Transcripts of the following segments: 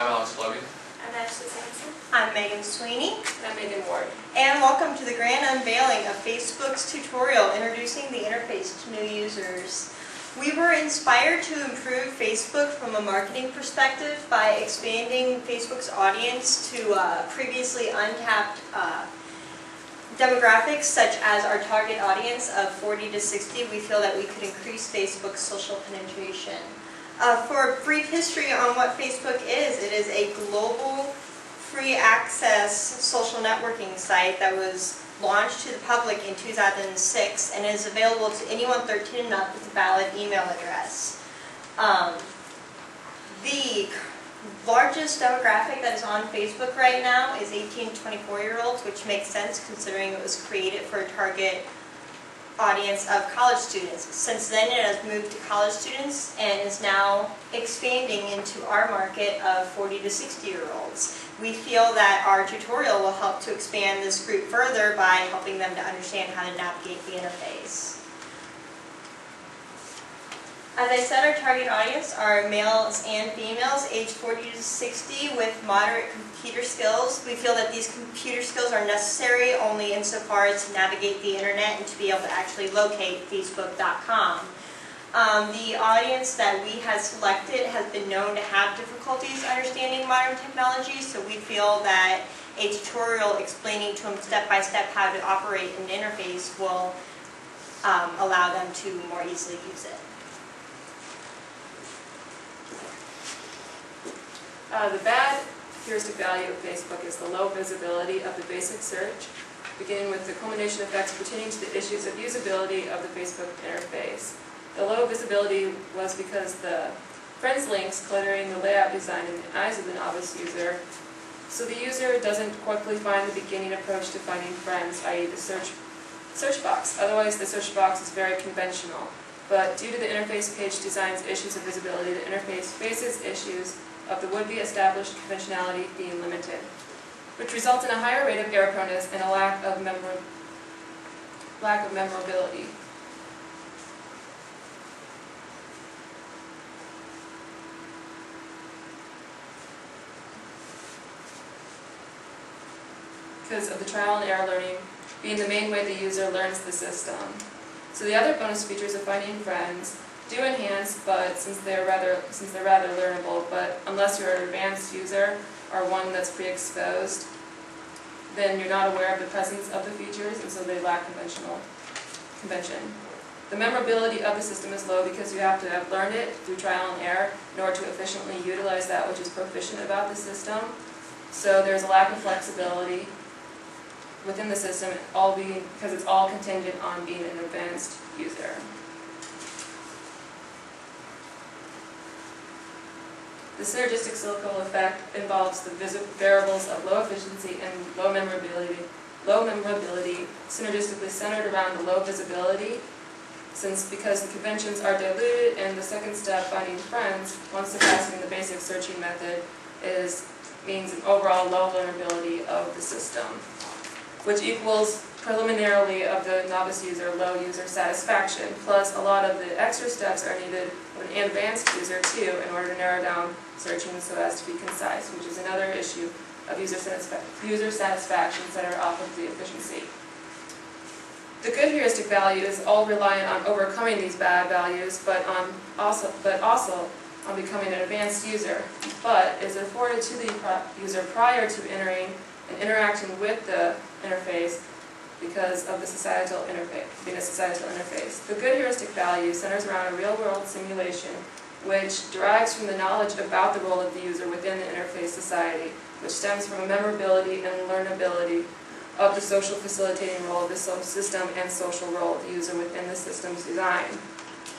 I'm Alex Logan. I'm Ashley Sampson. I'm Megan Sweeney. And I'm Megan Ward. And welcome to the grand unveiling of Facebook's tutorial introducing the interface to new users. We were inspired to improve Facebook from a marketing perspective by expanding Facebook's audience to previously untapped demographics such as our target audience of 40 to 60. We feel that we could increase Facebook's social penetration. For a brief history on what Facebook is, it is a global free access social networking site that was launched to the public in 2006 and is available to anyone 13 and up with a valid email address. The largest demographic that is on Facebook right now is 18 to 24-year-olds, which makes sense considering it was created for a target audience of college students. Since then it has moved to college students and is now expanding into our market of 40 to 60-year-olds. We feel that our tutorial will help to expand this group further by helping them to understand how to navigate the interface. As I said, our target audience are males and females aged 40 to 60 with moderate computer skills. We feel that these computer skills are necessary only insofar as to navigate the internet and to be able to actually locate Facebook.com. The audience that we have selected has been known to have difficulties understanding modern technology, so we feel that a tutorial explaining to them step-by-step how to operate an interface will allow them to more easily use it. The bad heuristic value of Facebook is the low visibility of the basic search, beginning with the culmination effects pertaining to the issues of usability of the Facebook interface. The low visibility was because the friends links cluttering the layout design in the eyes of the novice user, so the user doesn't quickly find the beginning approach to finding friends, i.e. the search box. Otherwise, the search box is very conventional. But due to the interface page design's issues of visibility, the interface faces issues of the would-be established conventionality being limited, which results in a higher rate of error proneness and a lack of memorability. Because of the trial and error learning being the main way the user learns the system. So the other bonus features of finding friends do enhance, but since they're rather learnable, but unless you're an advanced user or one that's pre-exposed, then you're not aware of the presence of the features, and so they lack convention. The memorability of the system is low because you have to have learned it through trial and error in order to efficiently utilize that which is proficient about the system. So there's a lack of flexibility within the system, because it's all contingent on being an advanced user. The synergistic cyclical effect involves the variables of low efficiency and low memorability. Low memorability synergistically centered around the low visibility, because the conventions are diluted, and the second step, finding friends, once surpassing the basic searching method, means an overall low learnability of the system, which equals preliminarily of the novice user low user satisfaction, plus a lot of the extra steps are needed of an advanced user too in order to narrow down searching so as to be concise, which is another issue of user satisfaction centered off of the efficiency. The good heuristic value is all reliant on overcoming these bad values, but also on becoming an advanced user, but is afforded to the user prior to entering and interacting with the interface because of the being a societal interface. The good heuristic value centers around a real-world simulation which derives from the knowledge about the role of the user within the interface society, which stems from a memorability and learnability of the social facilitating role of the system and social role of the user within the system's design.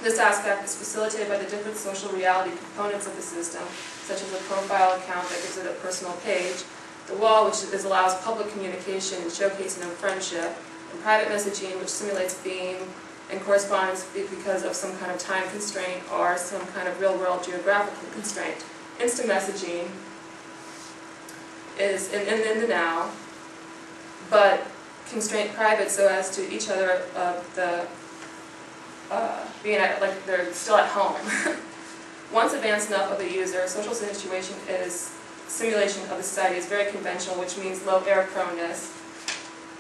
This aspect is facilitated by the different social reality components of the system, such as a profile account that gives it a personal page, the wall, which allows public communication and showcasing of friendship, and private messaging, which simulates being in correspondence because of some kind of time constraint or some kind of real-world geographical constraint. Instant messaging is in the now, but constraint private so as to each other of the being like they're still at home. Once advanced enough of a user, social situation is simulation of the society is very conventional, which means low error proneness.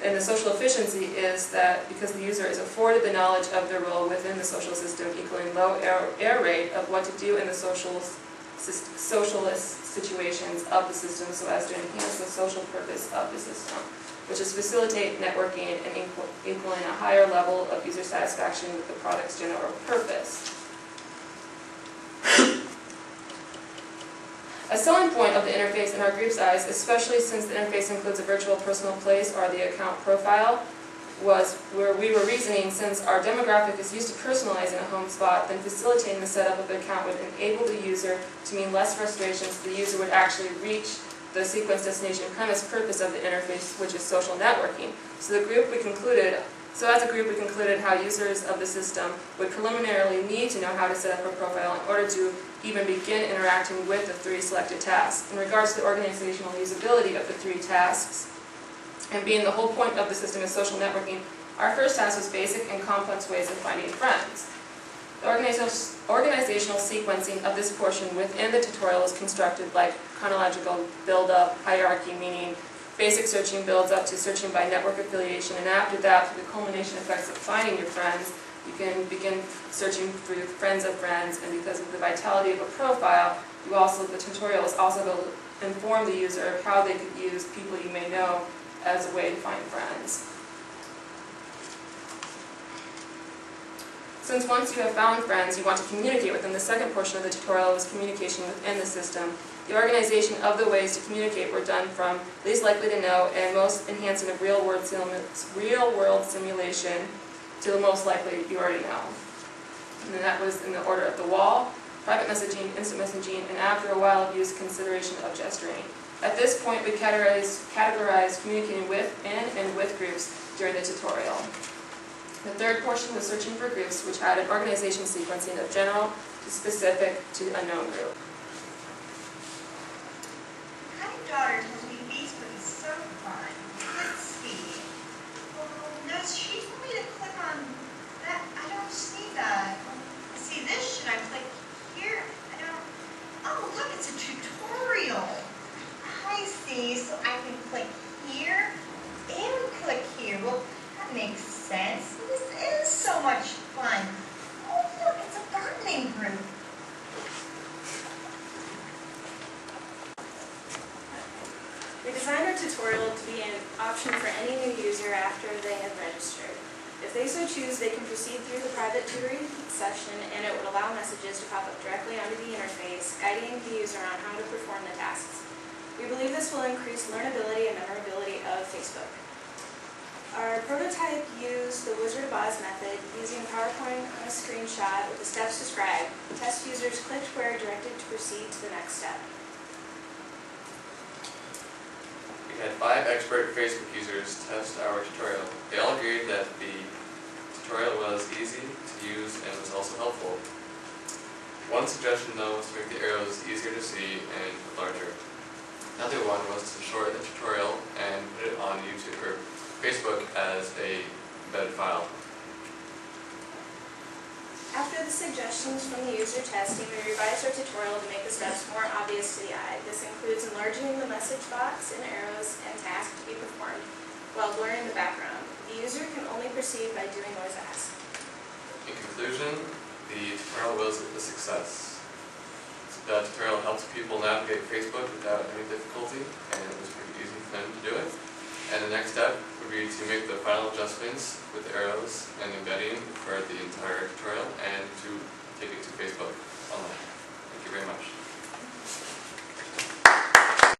And the social efficiency is that because the user is afforded the knowledge of their role within the social system, equaling low error rate of what to do in the socialist situations of the system so as to enhance the social purpose of the system, which is facilitate networking and equaling a higher level of user satisfaction with the product's general purpose. A selling point of the interface in our group's eyes, especially since the interface includes a virtual personal place or the account profile, was where we were reasoning since our demographic is used to personalizing a home spot, then facilitating the setup of the account would enable the user to mean less frustration so the user would actually reach the sequence destination premise purpose of the interface, which is social networking. So as a group we concluded how users of the system would preliminarily need to know how to set up a profile in order to even begin interacting with the 3 selected tasks. In regards to the organizational usability of the 3 tasks, and being the whole point of the system is social networking, our first task was basic and complex ways of finding friends. The organizational sequencing of this portion within the tutorial is constructed like chronological build-up hierarchy, meaning basic searching builds up to searching by network affiliation, and after that, through the culmination effects of finding your friends, you can begin searching through friends of friends, and because of the vitality of a profile, the tutorial is also going to inform the user of how they could use people you may know as a way to find friends. Since once you have found friends, you want to communicate with them, the second portion of the tutorial was communication within the system. The organization of the ways to communicate were done from least likely to know and most enhancing of real-world simulation to the most likely you already know. And then that was in the order of the wall, private messaging, instant messaging, and after a while of use, consideration of gesturing. At this point, we categorized communicating with, in, and with groups during the tutorial. The third portion was searching for groups, which added organization sequencing of general to specific to unknown group. My daughter told me Facebook is so fun. Let's see. Oh, no, she told me to click on that. I don't see that. See this? Should I click here? I don't. Oh, look, it's a tutorial. I see. So I can click here and click here. Well, that makes sense. This is so much fun. Oh, look, it's a gardening group. We designed our tutorial to be an option for any new user after they have registered. If they so choose, they can proceed through the private tutoring session, and it would allow messages to pop up directly onto the interface, guiding the user on how to perform the tasks. We believe this will increase learnability and memorability of Facebook. Our prototype used the Wizard of Oz method, using PowerPoint on a screenshot with the steps described. Test users clicked where directed to proceed to the next step. We had 5 expert Facebook users test our tutorial. They all agreed that the tutorial was easy to use and was also helpful. One suggestion though was to make the arrows easier to see and larger. Another one was to shorten the tutorial and put it on YouTube or Facebook as a embedded file. After the suggestions from the user testing, we revised our tutorial to make the steps more obvious to the eye. This includes enlarging the message box and arrows and tasks to be performed while blurring the background. The user can only proceed by doing what is asked. In conclusion, the tutorial was a success. The tutorial helped people navigate Facebook without any difficulty, and it was pretty easy for them to do it. And the next step would be to make the final adjustments with the arrows and embed